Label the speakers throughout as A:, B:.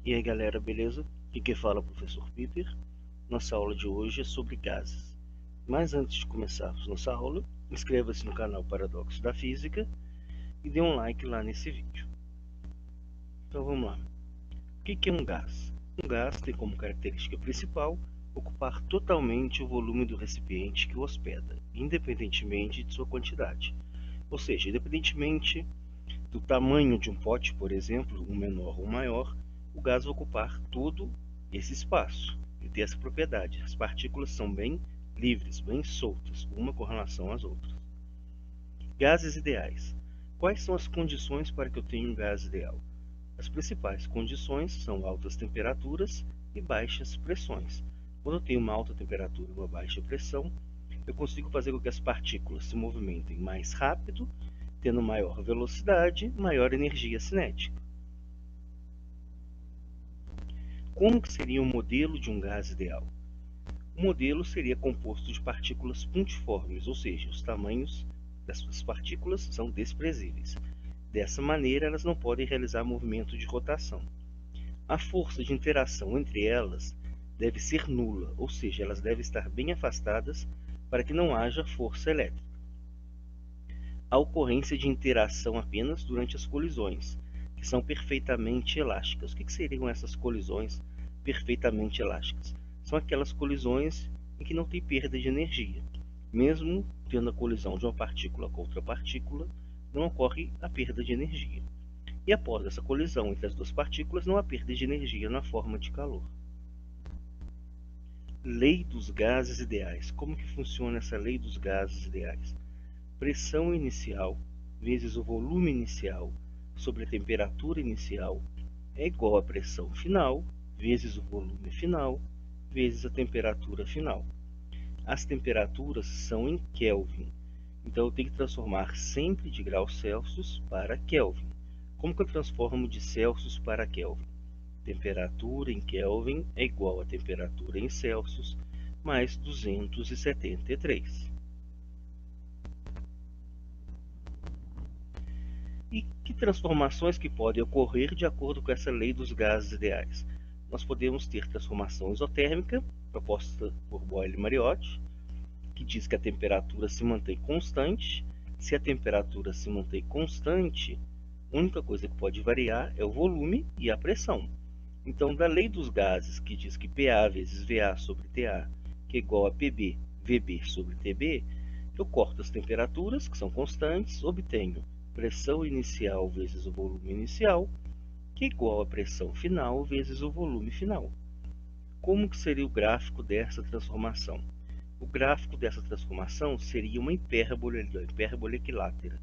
A: E aí galera, beleza? Aqui quem fala é o professor Peter. Nossa aula de hoje é sobre gases. Mas antes de começarmos nossa aula, inscreva-se no canal Paradoxo da Física e dê um like lá nesse vídeo. Então vamos lá. O que é um gás? Um gás tem como característica principal ocupar totalmente o volume do recipiente que o hospeda, independentemente de sua quantidade. Ou seja, independentemente do tamanho de um pote, por exemplo, um menor ou um maior, o gás vai ocupar todo esse espaço e ter essa propriedade. As partículas são bem livres, bem soltas, uma com relação às outras. Gases ideais. Quais são as condições para que eu tenha um gás ideal? As principais condições são altas temperaturas e baixas pressões. Quando eu tenho uma alta temperatura e uma baixa pressão, eu consigo fazer com que as partículas se movimentem mais rápido, tendo maior velocidade, maior energia cinética. Como que seria o modelo de um gás ideal? O modelo seria composto de partículas pontiformes, ou seja, os tamanhos dessas partículas são desprezíveis. Dessa maneira, elas não podem realizar movimento de rotação. A força de interação entre elas deve ser nula, ou seja, elas devem estar bem afastadas para que não haja força elétrica. A ocorrência de interação apenas durante as colisões, que são perfeitamente elásticas. O que seriam essas colisões perfeitamente elásticas? São aquelas colisões em que não tem perda de energia. Mesmo tendo a colisão de uma partícula com outra partícula, não ocorre a perda de energia. E após essa colisão entre as duas partículas, não há perda de energia na forma de calor. Lei dos gases ideais. Como que funciona essa lei dos gases ideais? Pressão inicial vezes o volume inicial sobre a temperatura inicial é igual à pressão final vezes o volume final vezes a temperatura final. As temperaturas são em Kelvin, então eu tenho que transformar sempre de graus Celsius para Kelvin. Como que eu transformo de Celsius para Kelvin? Temperatura em Kelvin é igual a temperatura em Celsius mais 273. E que transformações que podem ocorrer de acordo com essa lei dos gases ideais? Nós podemos ter transformação isotérmica, proposta por Boyle-Mariotti, que diz que a temperatura se mantém constante. Se a temperatura se mantém constante, a única coisa que pode variar é o volume e a pressão. Então, da lei dos gases, que diz que PA vezes VA sobre TA, que é igual a PB, VB sobre TB, eu corto as temperaturas, que são constantes, obtenho pressão inicial vezes o volume inicial, que é igual a pressão final vezes o volume final. Como que seria o gráfico dessa transformação? O gráfico dessa transformação seria uma hipérbole, a hipérbole equilátera.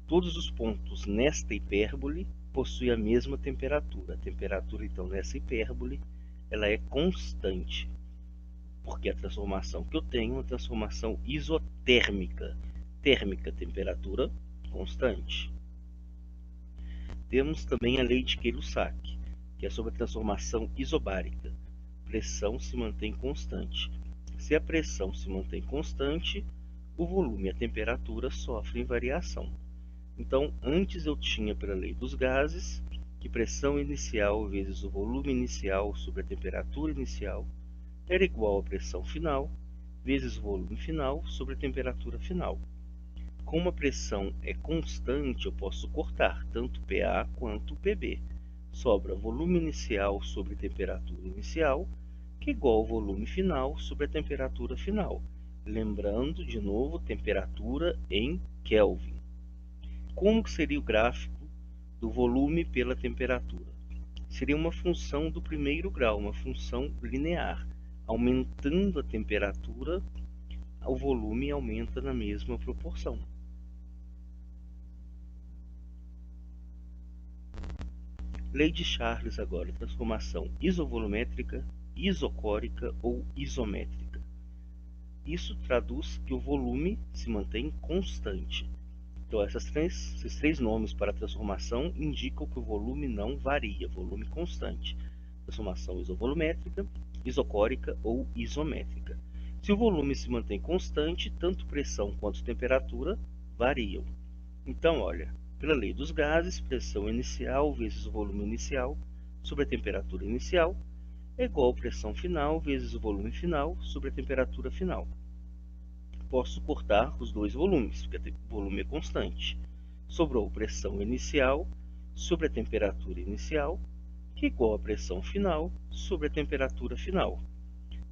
A: Todos os pontos nesta hipérbole possuem a mesma temperatura. A temperatura, então, nessa hipérbole, ela é constante, porque a transformação que eu tenho é uma transformação isotérmica. Térmica, temperatura constante. Temos também a lei de Queiro-Sacks, que é sobre a transformação isobárica. Pressão se mantém constante. Se a pressão se mantém constante, o volume e a temperatura sofrem variação. Então, antes eu tinha pela lei dos gases que pressão inicial vezes o volume inicial sobre a temperatura inicial era igual à pressão final vezes o volume final sobre a temperatura final. Como a pressão é constante, eu posso cortar tanto PA quanto PB. Sobra volume inicial sobre temperatura inicial, que é igual ao volume final sobre a temperatura final. Lembrando, de novo, temperatura em Kelvin. Como que seria o gráfico do volume pela temperatura? Seria uma função do primeiro grau, uma função linear. Aumentando a temperatura, o volume aumenta na mesma proporção. Lei de Charles agora, transformação isovolumétrica, isocórica ou isométrica. Isso traduz que o volume se mantém constante. Então esses três nomes para a transformação indicam que o volume não varia, volume constante. Transformação isovolumétrica, isocórica ou isométrica. Se o volume se mantém constante, tanto pressão quanto temperatura variam. Então, olha, pela lei dos gases, pressão inicial vezes o volume inicial sobre a temperatura inicial é igual a pressão final vezes o volume final sobre a temperatura final. Posso cortar os dois volumes, porque o volume é constante. Sobrou pressão inicial sobre a temperatura inicial, que é igual a pressão final sobre a temperatura final.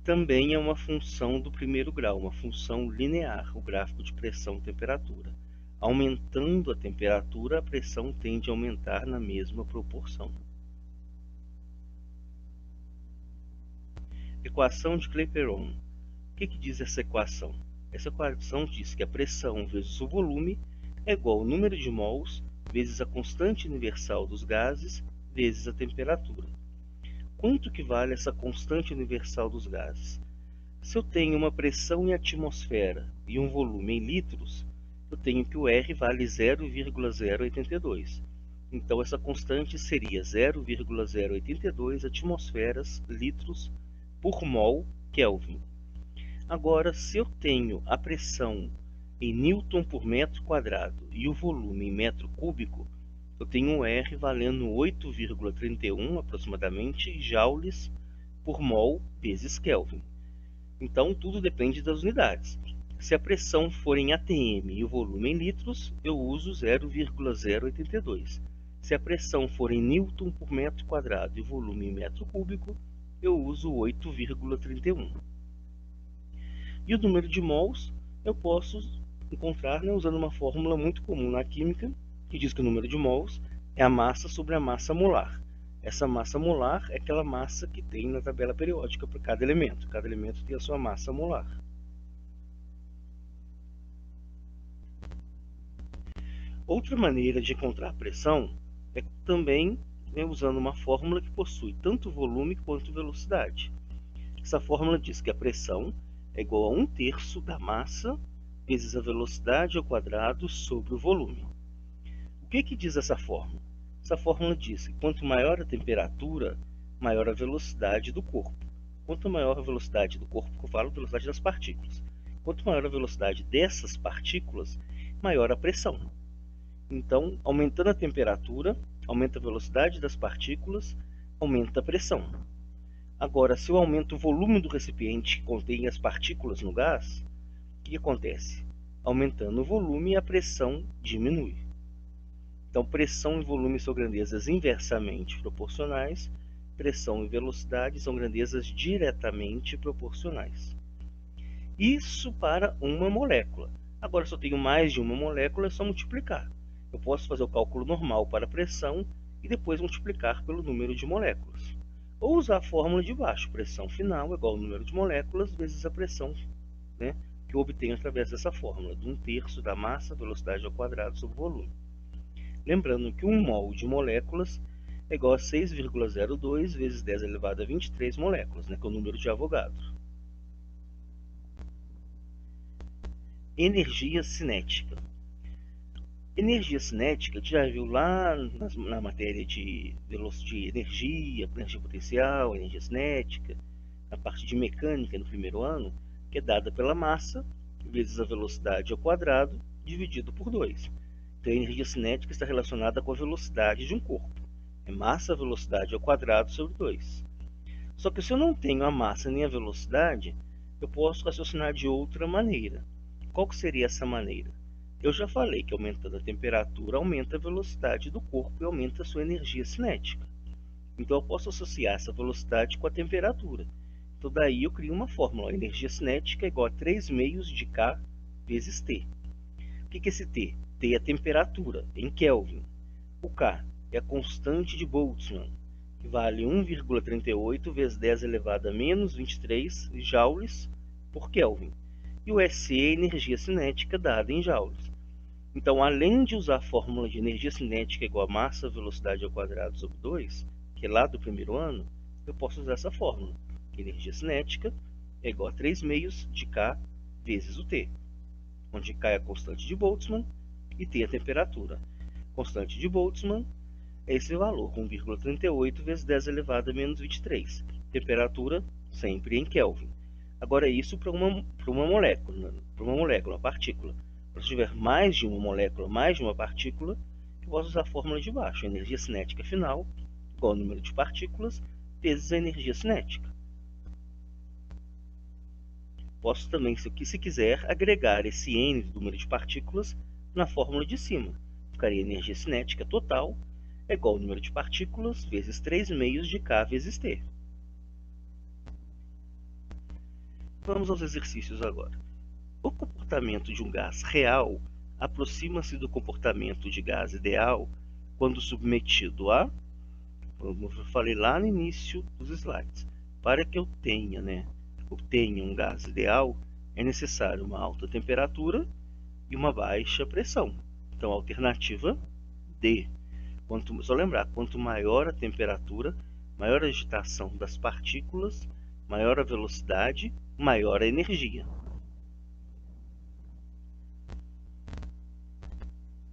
A: Também é uma função do primeiro grau, uma função linear, o gráfico de pressão-temperatura. Aumentando a temperatura, a pressão tende a aumentar na mesma proporção. Equação de Clapeyron. O que diz essa equação? Essa equação diz que a pressão vezes o volume é igual ao número de mols vezes a constante universal dos gases vezes a temperatura. Quanto que vale essa constante universal dos gases? Se eu tenho uma pressão em atmosfera e um volume em litros, eu tenho que o R vale 0,082. Então essa constante seria 0,082 atmosferas litros por mol Kelvin. Agora, se eu tenho a pressão em Newton por metro quadrado e o volume em metro cúbico, eu tenho um R valendo 8,31 aproximadamente joules por mol vezes Kelvin. Então tudo depende das unidades. Se a pressão for em atm e o volume em litros, eu uso 0,082. Se a pressão for em Newton por metro quadrado e o volume em metro cúbico, eu uso 8,31. E o número de mols eu posso encontrar usando uma fórmula muito comum na química, que diz que o número de mols é a massa sobre a massa molar. Essa massa molar é aquela massa que tem na tabela periódica para cada elemento. Cada elemento tem a sua massa molar. Outra maneira de encontrar pressão é também usando uma fórmula que possui tanto volume quanto velocidade. Essa fórmula diz que a pressão é igual a 1/3 da massa vezes a velocidade ao quadrado sobre o volume. O que diz essa fórmula? Essa fórmula diz que quanto maior a temperatura, maior a velocidade do corpo. Quanto maior a velocidade do corpo, que eu falo, a velocidade das partículas. Quanto maior a velocidade dessas partículas, maior a pressão. Então, aumentando a temperatura, aumenta a velocidade das partículas, aumenta a pressão. Agora, se eu aumento o volume do recipiente que contém as partículas no gás, o que acontece? Aumentando o volume, a pressão diminui. Então, pressão e volume são grandezas inversamente proporcionais, pressão e velocidade são grandezas diretamente proporcionais. Isso para uma molécula. Agora, se eu tenho mais de uma molécula, é só multiplicar. Eu posso fazer o cálculo normal para a pressão e depois multiplicar pelo número de moléculas. Ou usar a fórmula de baixo, pressão final é igual ao número de moléculas vezes a pressão, que eu obtenho através dessa fórmula, de 1/3 da massa, velocidade ao quadrado sobre o volume. Lembrando que 1 mol de moléculas é igual a 6,02 vezes 10 elevado a 23 moléculas, que é o número de Avogadro. Energia cinética. Energia cinética, já viu lá na matéria de energia potencial, energia cinética, na parte de mecânica no primeiro ano, que é dada pela massa vezes a velocidade ao quadrado dividido por 2. Então a energia cinética está relacionada com a velocidade de um corpo. É massa, velocidade ao quadrado sobre 2. Só que se eu não tenho a massa nem a velocidade, eu posso raciocinar de outra maneira. Qual que seria essa maneira? Eu já falei que aumentando a temperatura aumenta a velocidade do corpo e aumenta a sua energia cinética. Então eu posso associar essa velocidade com a temperatura. Então daí eu crio uma fórmula. A energia cinética é igual a 3/2 de K vezes T. O que é esse T? T é a temperatura, em Kelvin. O K é a constante de Boltzmann, que vale 1,38 vezes 10 elevado a menos 23 joules por Kelvin. E o SE é a energia cinética dada em joules. Então, além de usar a fórmula de energia cinética igual a massa velocidade ao quadrado sobre 2, que é lá do primeiro ano, eu posso usar essa fórmula. Energia cinética é igual a 3/2 de K vezes o T, onde K é a constante de Boltzmann e T é a temperatura. Constante de Boltzmann é esse valor, 1,38 vezes 10 elevado a menos 23. Temperatura sempre em Kelvin. Agora isso para uma molécula, uma partícula. Se tiver mais de uma molécula, mais de uma partícula, eu posso usar a fórmula de baixo. A energia cinética final igual ao número de partículas vezes a energia cinética. Posso também, se quiser, agregar esse n do número de partículas na fórmula de cima. Ficaria a energia cinética total é igual ao número de partículas vezes 3 meios de K vezes T. Vamos aos exercícios agora. O comportamento de um gás real aproxima-se do comportamento de gás ideal quando submetido a, como eu falei lá no início dos slides, para que eu tenha um gás ideal, é necessário uma alta temperatura e uma baixa pressão. Então, a alternativa D. Só lembrar, quanto maior a temperatura, maior a agitação das partículas, maior a velocidade, maior a energia.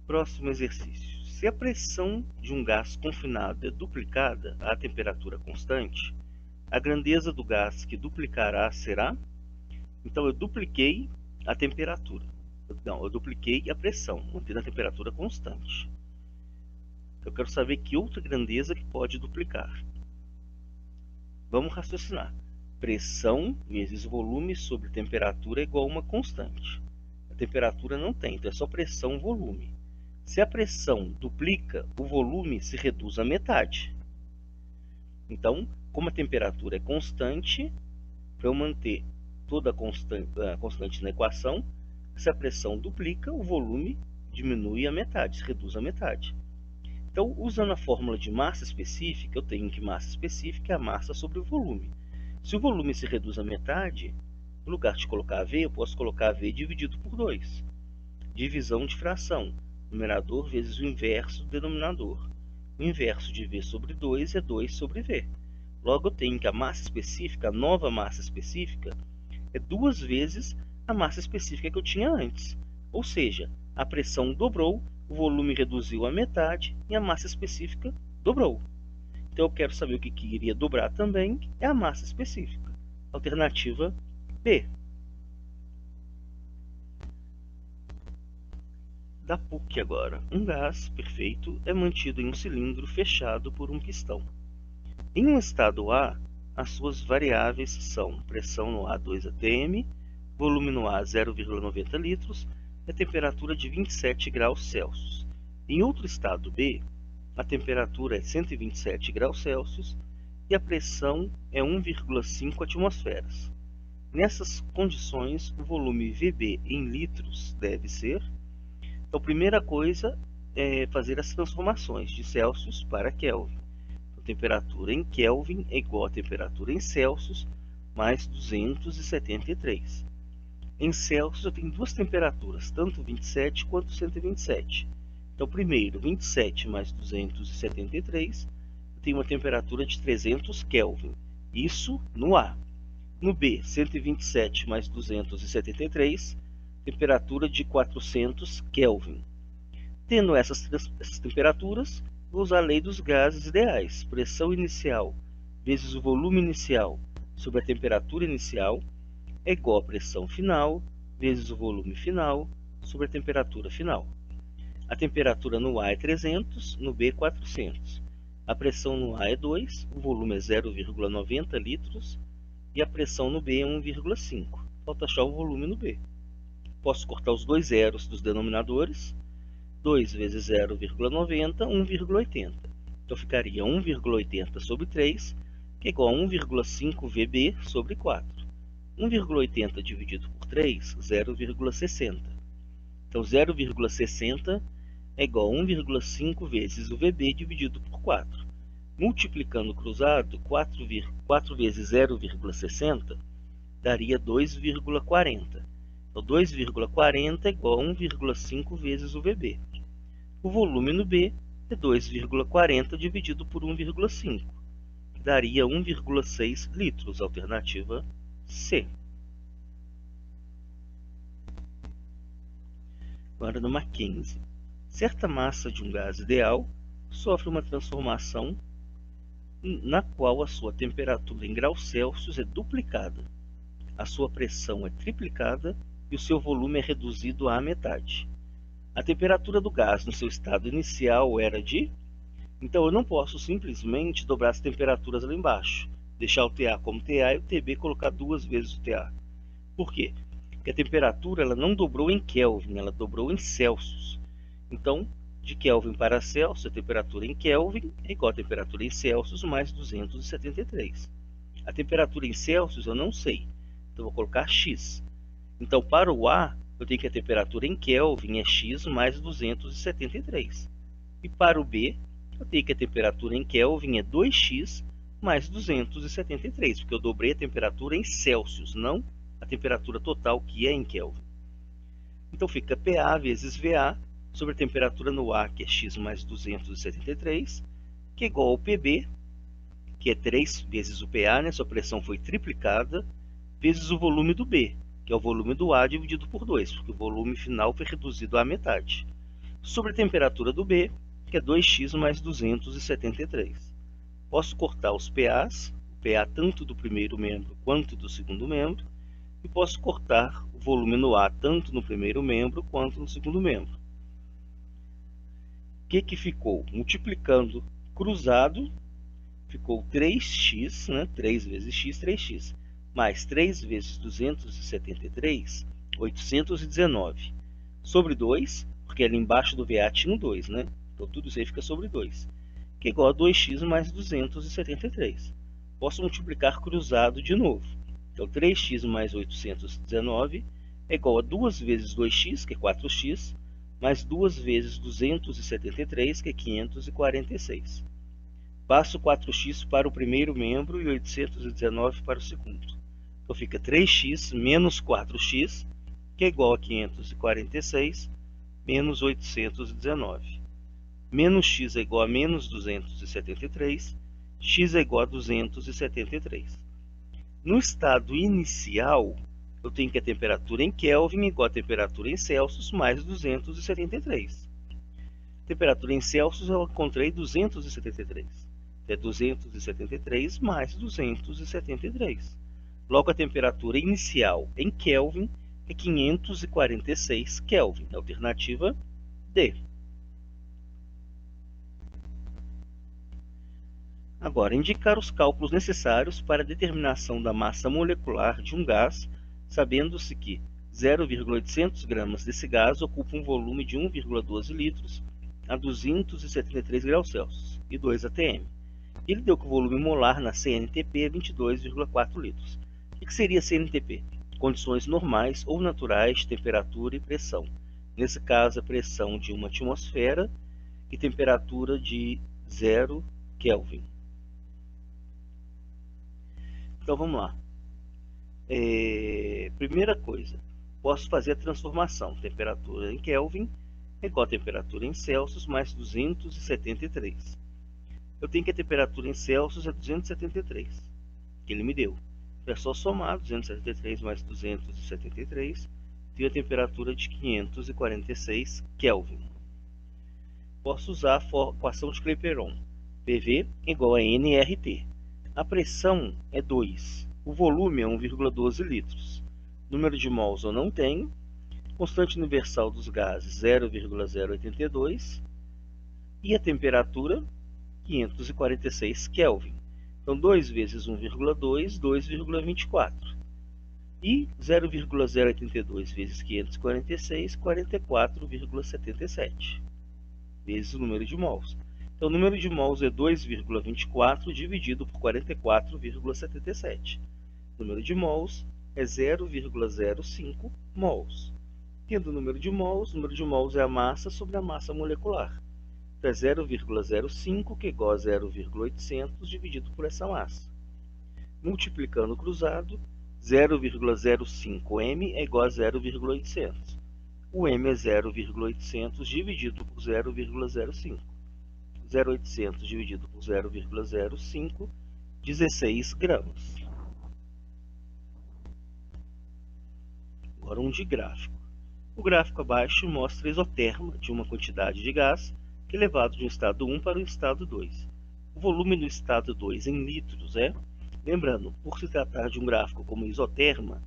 A: Próximo exercício. Se a pressão de um gás confinado é duplicada à temperatura constante, a grandeza do gás que duplicará será? Então, eu dupliquei a temperatura. Não, eu dupliquei a pressão, mantendo a temperatura constante. Eu quero saber que outra grandeza que pode duplicar. Vamos raciocinar. Pressão vezes volume sobre temperatura é igual a uma constante. A temperatura não tem, então é só pressão volume. Se a pressão duplica, o volume se reduz à metade. Então, como a temperatura é constante, para eu manter toda a constante na equação, se a pressão duplica, o volume diminui à metade, se reduz à metade. Então, usando a fórmula de massa específica, eu tenho que massa específica é a massa sobre o volume. Se o volume se reduz à metade, no lugar de colocar V, eu posso colocar V dividido por 2. Divisão de fração. Numerador vezes o inverso do denominador. O inverso de V sobre 2 é 2 sobre V. Logo, eu tenho que a massa específica, a nova massa específica, é 2 vezes a massa específica que eu tinha antes. Ou seja, a pressão dobrou, o volume reduziu à metade e a massa específica dobrou. Então, eu quero saber o que iria dobrar também, é a massa específica. Alternativa B. Da PUC agora. Um gás perfeito é mantido em um cilindro fechado por um pistão. Em um estado A, as suas variáveis são pressão no A 2 atm, volume no A 0,90 litros e a temperatura de 27 graus Celsius. Em outro estado B, a temperatura é 127 graus Celsius e a pressão é 1,5 atmosferas. Nessas condições, o volume VB em litros deve ser... Então, a primeira coisa é fazer as transformações de Celsius para Kelvin. Então, temperatura em Kelvin é igual a temperatura em Celsius mais 273. Em Celsius eu tenho duas temperaturas, tanto 27 quanto 127. Então, primeiro, 27 mais 273, eu tenho uma temperatura de 300 Kelvin. Isso no A. No B, 127 mais 273, temperatura de 400 Kelvin. Tendo essas temperaturas, vou usar a lei dos gases ideais. Pressão inicial vezes o volume inicial sobre a temperatura inicial é igual a pressão final vezes o volume final sobre a temperatura final. A temperatura no A é 300, no B é 400. A pressão no A é 2, o volume é 0,90 litros e a pressão no B é 1,5. Falta achar o volume no B. Posso cortar os dois zeros dos denominadores. 2 vezes 0,90, 1,80. Então ficaria 1,80 sobre 3, que é igual a 1,5 VB sobre 4. 1,80 dividido por 3, 0,60. Então 0,60 é igual a 1,5 vezes o VB dividido por 4. Multiplicando cruzado, 4 vezes 0,60 daria 2,40. Então 2,40 é igual a 1,5 vezes o VB. O volume no B é 2,40 dividido por 1,5, que daria 1,6 litros, alternativa C. Agora no Mackenzie. Certa massa de um gás ideal sofre uma transformação na qual a sua temperatura em graus Celsius é duplicada, a sua pressão é triplicada e o seu volume é reduzido à metade. A temperatura do gás no seu estado inicial era de... Então eu não posso simplesmente dobrar as temperaturas lá embaixo, deixar o TA como TA e o TB colocar duas vezes o TA. Por quê? Porque a temperatura ela não dobrou em Kelvin, ela dobrou em Celsius. Então, de Kelvin para Celsius, a temperatura em Kelvin é igual a temperatura em Celsius mais 273. A temperatura em Celsius eu não sei, então vou colocar X. Então, para o A, eu tenho que a temperatura em Kelvin é X mais 273. E para o B, eu tenho que a temperatura em Kelvin é 2x mais 273, porque eu dobrei a temperatura em Celsius, não a temperatura total que é em Kelvin. Então fica PA vezes VA sobre a temperatura no A, que é x mais 273, que é igual ao PB, que é 3 vezes o PA, né? Sua pressão foi triplicada, vezes o volume do B, que é o volume do A dividido por 2, porque o volume final foi reduzido à metade, sobre a temperatura do B, que é 2x mais 273. Posso cortar os PAs, o PA tanto do primeiro membro quanto do segundo membro, e posso cortar o volume no A tanto no primeiro membro quanto no segundo membro. O que ficou? Multiplicando cruzado, ficou 3x, né? 3 vezes x, 3x, mais 3 vezes 273, 819, sobre 2, porque ali embaixo do VA tinha um 2, né? Então tudo isso aí fica sobre 2, que é igual a 2x mais 273. Posso multiplicar cruzado de novo. Então 3x mais 819 é igual a 2 vezes 2x, que é 4x, mais 2 vezes 273, que é 546. Passo 4x para o primeiro membro e 819 para o segundo. Então fica 3x menos 4x, que é igual a 546, menos 819. Menos x é igual a menos 273, x é igual a 273. No estado inicial, eu tenho que a temperatura em Kelvin é igual a temperatura em Celsius mais 273. Temperatura em Celsius eu encontrei 273. É 273 mais 273. Logo, a temperatura inicial em Kelvin é 546 Kelvin. Alternativa D. Agora, indicar os cálculos necessários para a determinação da massa molecular de um gás, sabendo-se que 0,800 gramas desse gás ocupa um volume de 1,12 litros a 273 graus Celsius e 2 atm. Ele deu que o volume molar na CNTP é 22,4 litros. O que seria CNTP? Condições normais ou naturais de temperatura e pressão. Nesse caso, a pressão de uma atmosfera e temperatura de 0 Kelvin. Então vamos lá. Primeira coisa, posso fazer a transformação. Temperatura em Kelvin é igual a temperatura em Celsius mais 273. Eu tenho que a temperatura em Celsius é 273, que ele me deu. É só somar 273 mais 273, tenho a temperatura de 546 Kelvin. Posso usar a equação de Clapeyron. PV igual a nRT. A pressão é 2, o volume é 1,12 litros. Número de mols eu não tenho. Constante universal dos gases 0,082. E a temperatura 546 Kelvin. Então 2 vezes 1,2, 2,24. E 0,082 vezes 546, 44,77. Vezes o número de mols. Então, o número de mols é 2,24 dividido por 44,77. O número de mols é 0,05 mols. Tendo o número de mols é a massa sobre a massa molecular. Então, é 0,05, que é igual a 0,800 dividido por essa massa. Multiplicando o cruzado, 0,05 m é igual a 0,800. O m é 0,800 dividido por 0,05. 0,800 dividido por 0,05, 16 gramas. Agora um de gráfico. O gráfico abaixo mostra a isoterma de uma quantidade de gás que é levado de um estado 1 para o estado 2. O volume do estado 2 em litros é, lembrando, por se tratar de um gráfico como isoterma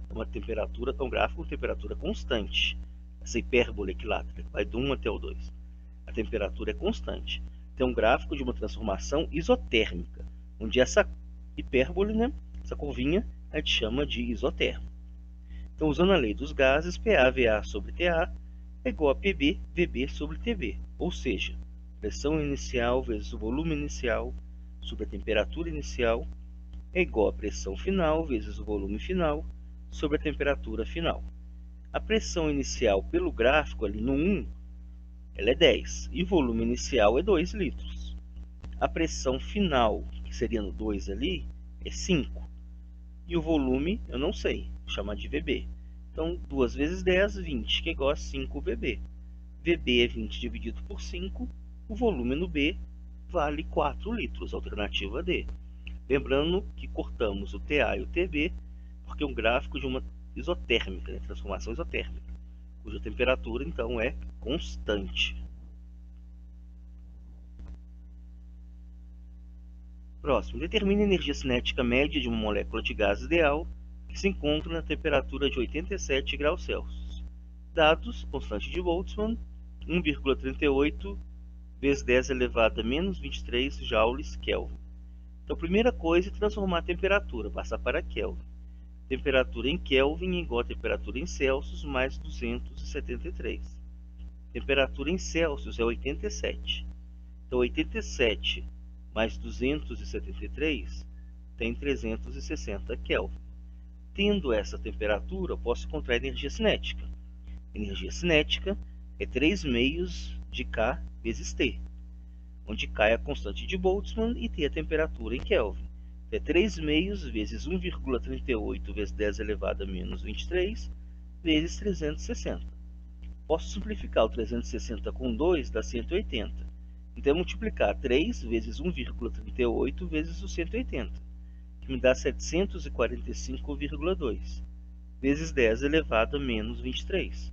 A: é uma temperatura, é um gráfico com temperatura constante. Essa hipérbole equilátera, que vai do 1 até o 2. a temperatura é constante. Tem um gráfico de uma transformação isotérmica, onde essa hipérbole, né, essa curvinha, a gente chama de isotermo. Então, usando a lei dos gases, PA/VA sobre TA é igual a PB/VB sobre TB, ou seja, pressão inicial vezes o volume inicial sobre a temperatura inicial é igual a pressão final vezes o volume final sobre a temperatura final. A pressão inicial pelo gráfico ali no 1, ela é 10, e o volume inicial é 2 litros. A pressão final, que seria no 2 ali, é 5. E o volume, eu não sei, vou chamar de VB. Então, 2 vezes 10, 20, que é igual a 5 VB. VB é 20 dividido por 5, o volume no B vale 4 litros, alternativa D. Lembrando que cortamos o TA e o TB, porque é um gráfico de uma isotérmica, né, transformação isotérmica, cuja temperatura, então, é constante. Próximo, determine a energia cinética média de uma molécula de gás ideal que se encontra na temperatura de 87 graus Celsius. Dados, constante de Boltzmann, 1,38 vezes 10 elevado a menos 23 joules Kelvin. Então, a primeira coisa é transformar a temperatura, passar para Kelvin. Temperatura em Kelvin é igual a temperatura em Celsius mais 273. Temperatura em Celsius é 87. Então, 87 mais 273 tem 360 Kelvin. Tendo essa temperatura, eu posso encontrar a energia cinética. Energia cinética é 3 meios de K vezes T, onde K é a constante de Boltzmann e T é a temperatura em Kelvin. É 3 meios vezes 1,38 vezes 10 elevado a menos 23 vezes 360. Posso simplificar o 360 com 2, dá 180. Então, multiplicar 3 vezes 1,38 vezes o 180, que me dá 745,2, vezes 10 elevado a menos 23.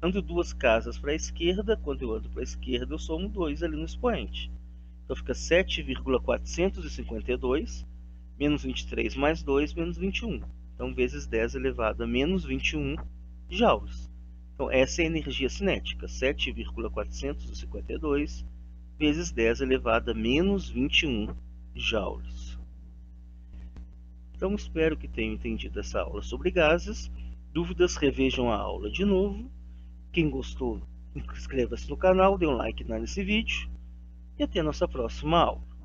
A: Ando 2 casas para a esquerda, quando eu ando para a esquerda, eu somo 2 ali no expoente. Então, fica 7,452, menos 23 mais 2, menos 21. Então, vezes 10 elevado a menos 21 joules. Então, essa é a energia cinética, 7,452 vezes 10 elevado a menos 21 joules. Então, espero que tenham entendido essa aula sobre gases. Dúvidas, revejam a aula de novo. Quem gostou, inscreva-se no canal, dê um like nesse vídeo e até a nossa próxima aula.